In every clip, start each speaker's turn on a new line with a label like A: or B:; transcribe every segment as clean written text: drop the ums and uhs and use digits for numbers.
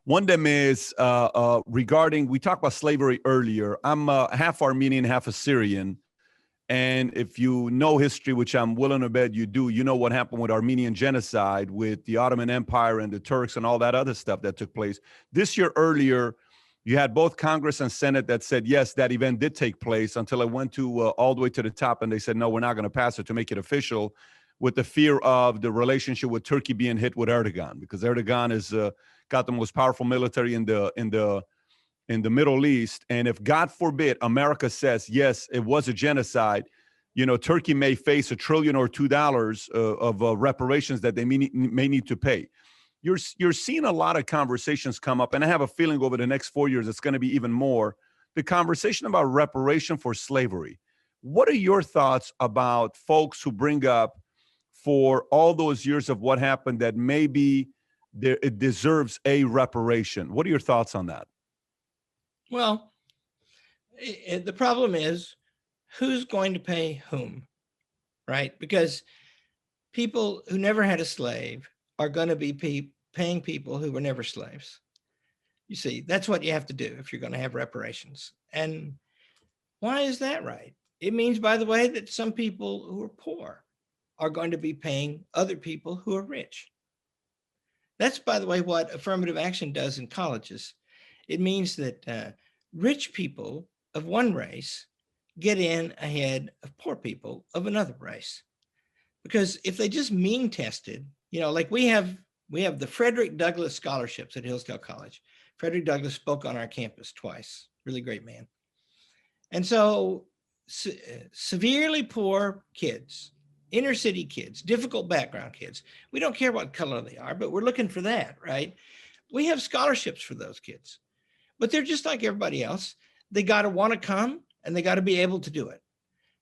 A: One of them is regarding, we talked about slavery earlier. I'm half Armenian, half Assyrian. And if you know history, which I'm willing to bet you do, you know what happened with Armenian genocide, with the Ottoman Empire and the Turks and all that other stuff that took place. This year earlier, you had both Congress and Senate that said, yes, that event did take place, until it went to all the way to the top. And they said, no, we're not going to pass it to make it official, with the fear of the relationship with Turkey being hit with Erdogan, because Erdogan has got the most powerful military in the Middle East. And if, God forbid, America says, yes, it was a genocide, you know, Turkey may face $1 trillion or $2 of reparations that they may need to pay. You're seeing a lot of conversations come up, and I have a feeling over the next 4 years, it's going to be even more. The conversation about reparation for slavery. What are your thoughts about folks who bring up, for all those years of what happened, that maybe it deserves a reparation? What are your thoughts on that?
B: Well, the problem is, who's going to pay whom, right? Because people who never had a slave are going to be paying people who were never slaves. You see, that's what you have to do if you're going to have reparations. And why is that right? It means, by the way, that some people who are poor are going to be paying other people who are rich. That's, by the way, what affirmative action does in colleges. It means that rich people of one race get in ahead of poor people of another race. Because if they just mean tested, you know, like we have the Frederick Douglass scholarships at Hillsdale College. Frederick Douglass spoke on our campus twice. Really great man. And so severely poor kids, inner city kids, difficult background kids, we don't care what color they are, but we're looking for that, right? We have scholarships for those kids, but they're just like everybody else. They got to want to come, and they got to be able to do it.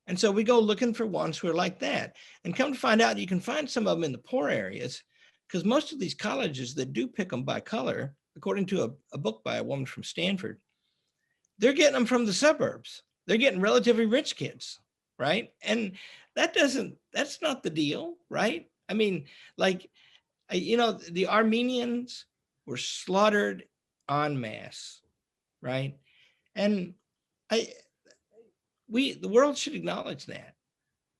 B: And so we go looking for ones who are like that. And come to find out, you can find some of them in the poor areas, because most of these colleges that do pick them by color, according to a book by a woman from Stanford, they're getting them from the suburbs. They're getting relatively rich kids, right? And that's not the deal, right? I mean, like, you know, the Armenians were slaughtered en masse, right? And the world should acknowledge that.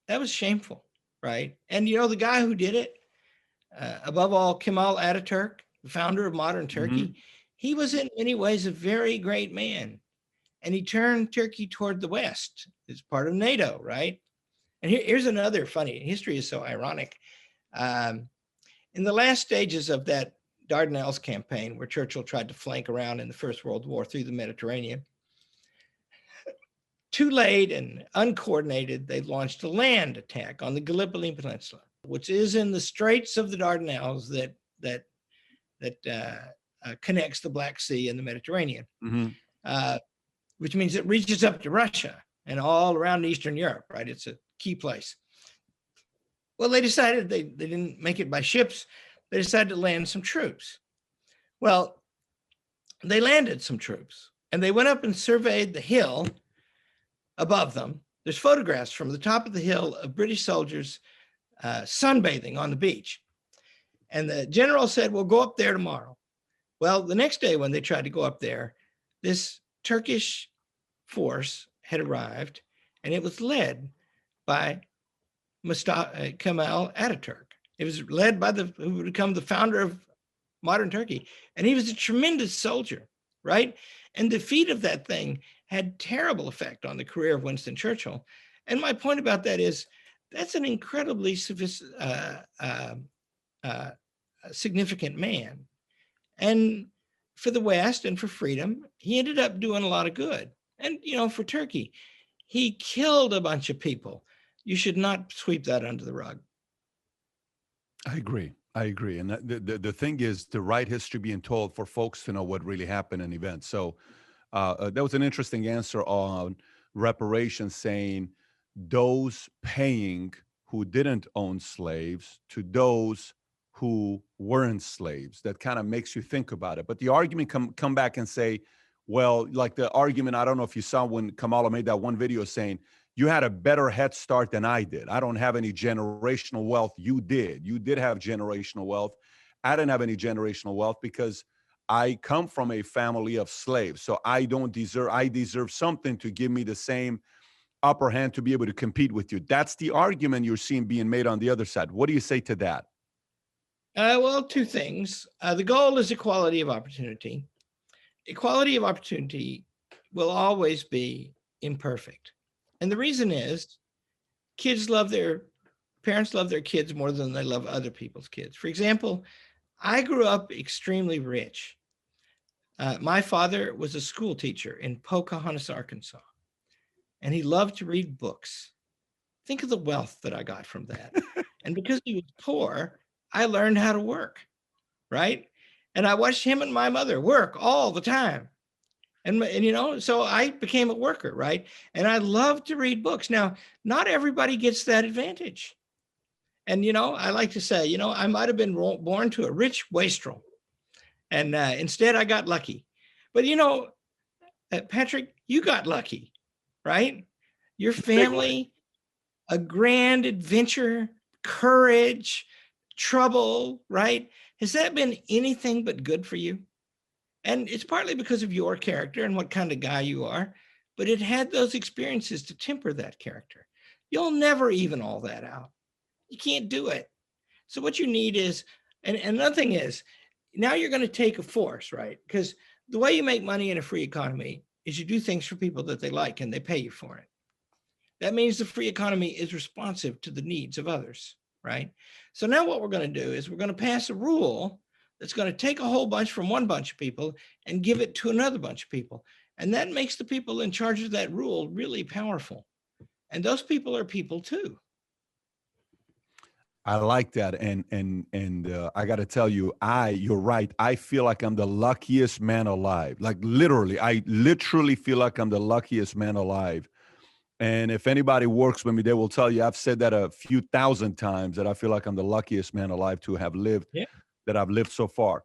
B: That was shameful, right? And you know, the guy who did it, above all, Kemal Ataturk, the founder of modern Turkey, he was in many ways a very great man. And he turned Turkey toward the West as part of NATO, right? And here's another funny, history is so ironic. In the last stages of that Dardanelles campaign, where Churchill tried to flank around in the First World War through the Mediterranean, too late and uncoordinated, they launched a land attack on the Gallipoli Peninsula, which is in the Straits of the Dardanelles that connects the Black Sea and the Mediterranean, which means it reaches up to Russia and all around Eastern Europe, right? It's a key place. Well, they decided they didn't make it by ships. They decided to land some troops. Well, they landed some troops, and they went up and surveyed the hill above them. There's photographs from the top of the hill of British soldiers sunbathing on the beach. And the general said, we'll go up there tomorrow. Well, the next day when they tried to go up there, this Turkish force had arrived, and it was led by Kemal Ataturk. It was led by who would become the founder of modern Turkey. And he was a tremendous soldier, right? And defeat of that thing had terrible effect on the career of Winston Churchill. And my point about that is, that's an incredibly significant man. And for the West and for freedom, he ended up doing a lot of good. And, you know, for Turkey, he killed a bunch of people. You should not sweep that under the rug.
A: I agree. And the thing is, the right history being told for folks to know what really happened in events. So that was an interesting answer on reparations, saying those paying who didn't own slaves to those who weren't slaves. That kind of makes you think about it. But the argument come back and say, well, like the argument, I don't know if you saw when Kamala made that one video saying, you had a better head start than I did. I don't have any generational wealth. You did. You did have generational wealth. I didn't have any generational wealth because I come from a family of slaves, so I deserve something to give me the same upper hand to be able to compete with you. That's the argument you're seeing being made on the other side. What do you say to that?
B: Well, two things. The goal is equality of opportunity. Equality of opportunity will always be imperfect. And the reason is parents love their kids more than they love other people's kids. For example, I grew up extremely rich. My father was a school teacher in Pocahontas, Arkansas, and he loved to read books. Think of the wealth that I got from that. And because he was poor, I learned how to work, right? And I watched him and my mother work all the time. And so I became a worker, right? And I love to read books. Now, not everybody gets that advantage. And, I like to say, I might have been born to a rich wastrel. And instead, I got lucky. But, Patrick, you got lucky, right? Your family, a grand adventure, courage, trouble, right? Has that been anything but good for you? And it's partly because of your character and what kind of guy you are, but it had those experiences to temper that character. You'll never even all that out. You can't do it. So what you need is, and another thing is, now you're going to take a force, right? Because the way you make money in a free economy is you do things for people that they like and they pay you for it. That means the free economy is responsive to the needs of others, right? So now what we're going to do is we're going to pass a rule that's going to take a whole bunch from one bunch of people and give it to another bunch of people. And that makes the people in charge of that rule really powerful. And those people are people too.
A: I like that, and I got to tell you, you're right. I feel like I'm the luckiest man alive. Like literally, I literally feel like I'm the luckiest man alive. And if anybody works with me, they will tell you I've said that a few thousand times, that I feel like I'm the luckiest man alive to have lived, that I've lived so far.